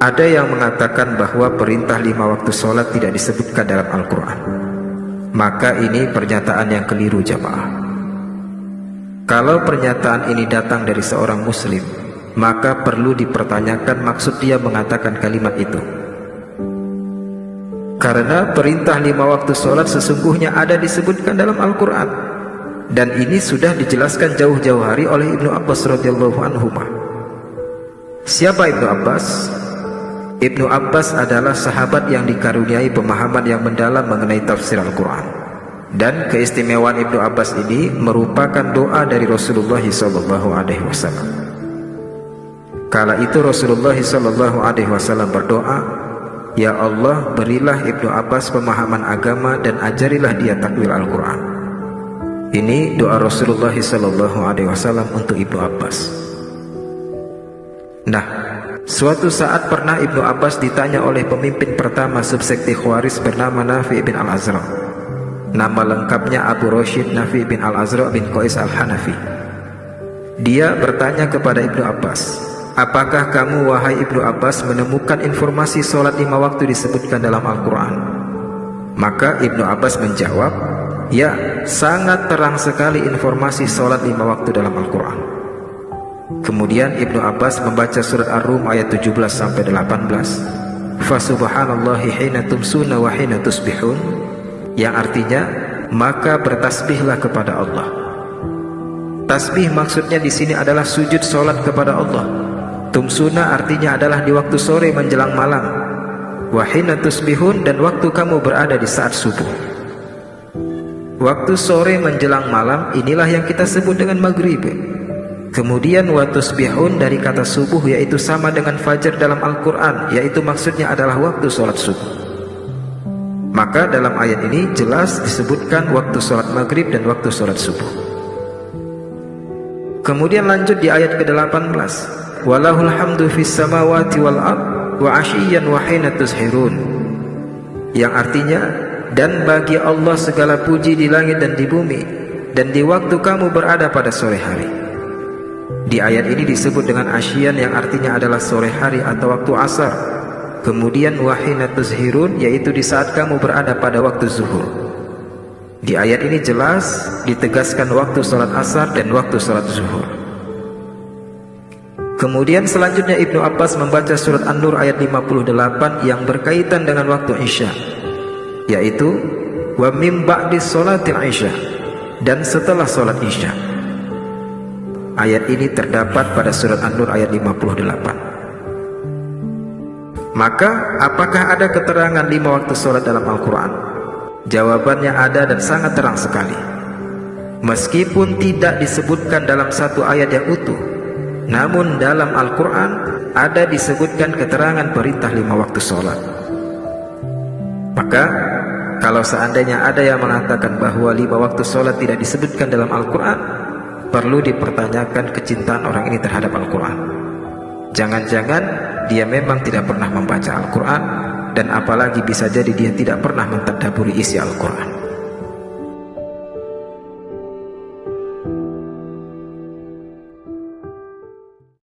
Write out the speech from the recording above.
Ada yang mengatakan bahwa perintah 5 waktu sholat tidak disebutkan dalam Al-Quran. Maka ini pernyataan yang keliru jamaah. Kalau pernyataan ini datang dari seorang muslim, maka perlu dipertanyakan maksud dia mengatakan kalimat itu. Karena perintah 5 waktu sholat sesungguhnya ada disebutkan dalam Al-Quran, dan ini sudah dijelaskan jauh-jauh hari oleh Ibnu Abbas radhiyallahu anhu. Siapa Ibnu Abbas? Ibnu Abbas adalah sahabat yang dikaruniai pemahaman yang mendalam mengenai tafsir Al-Quran. Dan keistimewaan Ibnu Abbas ini merupakan doa dari Rasulullah SAW. Kala itu Rasulullah SAW berdoa, "Ya Allah, berilah Ibnu Abbas pemahaman agama dan ajarilah dia takwil Al-Quran." Ini doa Rasulullah SAW untuk Ibnu Abbas. Nah, suatu saat pernah Ibnu Abbas ditanya oleh pemimpin pertama subsekte Khawarij bernama Nafi' bin Al-Azra. Nama lengkapnya Abu Rashid Nafi' bin Al-Azra bin Qais Al-Hanafi. Dia bertanya kepada Ibnu Abbas, "Apakah kamu wahai Ibnu Abbas menemukan informasi sholat 5 waktu disebutkan dalam Al-Quran?" Maka Ibnu Abbas menjawab, "Ya, sangat terang sekali informasi sholat 5 waktu dalam Al-Quran." Kemudian Ibnu Abbas membaca surat Ar-Rum ayat 17-18, "Fasubhanallahi hina tumsuna wa hina tusbihun," yang artinya, maka bertasbihlah kepada Allah. Tasbih maksudnya di sini adalah sujud sholat kepada Allah. Tumsuna artinya adalah di waktu sore menjelang malam. Wa hina tusbihun, dan waktu kamu berada di saat subuh. Waktu sore menjelang malam inilah yang kita sebut dengan maghrib. Kemudian watusbihun dari kata subuh, yaitu sama dengan fajar dalam Al-Quran, yaitu maksudnya adalah waktu sholat subuh. Maka dalam ayat ini jelas disebutkan waktu sholat maghrib dan waktu sholat subuh. Kemudian lanjut di ayat ke-18, "Walahul hamdu fis samawati wal ard wa ashiyyan wa hina tuzhirun," yang artinya, dan bagi Allah segala puji di langit dan di bumi, dan di waktu kamu berada pada sore hari. Di ayat ini disebut dengan asyian yang artinya adalah sore hari atau waktu asar. Kemudian wahina tuzhirun, yaitu di saat kamu berada pada waktu zuhur. Di ayat ini jelas ditegaskan waktu sholat asar dan waktu sholat zuhur. Kemudian selanjutnya Ibnu Abbas membaca surat An-Nur ayat 58 yang berkaitan dengan waktu Isya, yaitu wa mim ba'di sholatil Isya, dan setelah sholat Isya. Ayat ini terdapat pada surat An-Nur ayat 58. Maka apakah ada keterangan 5 waktu sholat dalam Al-Quran? Jawabannya ada dan sangat terang sekali. Meskipun tidak disebutkan dalam satu ayat yang utuh, namun dalam Al-Quran ada disebutkan keterangan perintah 5 waktu sholat. Maka kalau seandainya ada yang mengatakan bahwa 5 waktu sholat tidak disebutkan dalam Al-Quran, perlu dipertanyakan kecintaan orang ini terhadap Al-Quran. Jangan-jangan dia memang tidak pernah membaca Al-Quran, dan apalagi bisa jadi dia tidak pernah mentadabburi isi Al-Quran.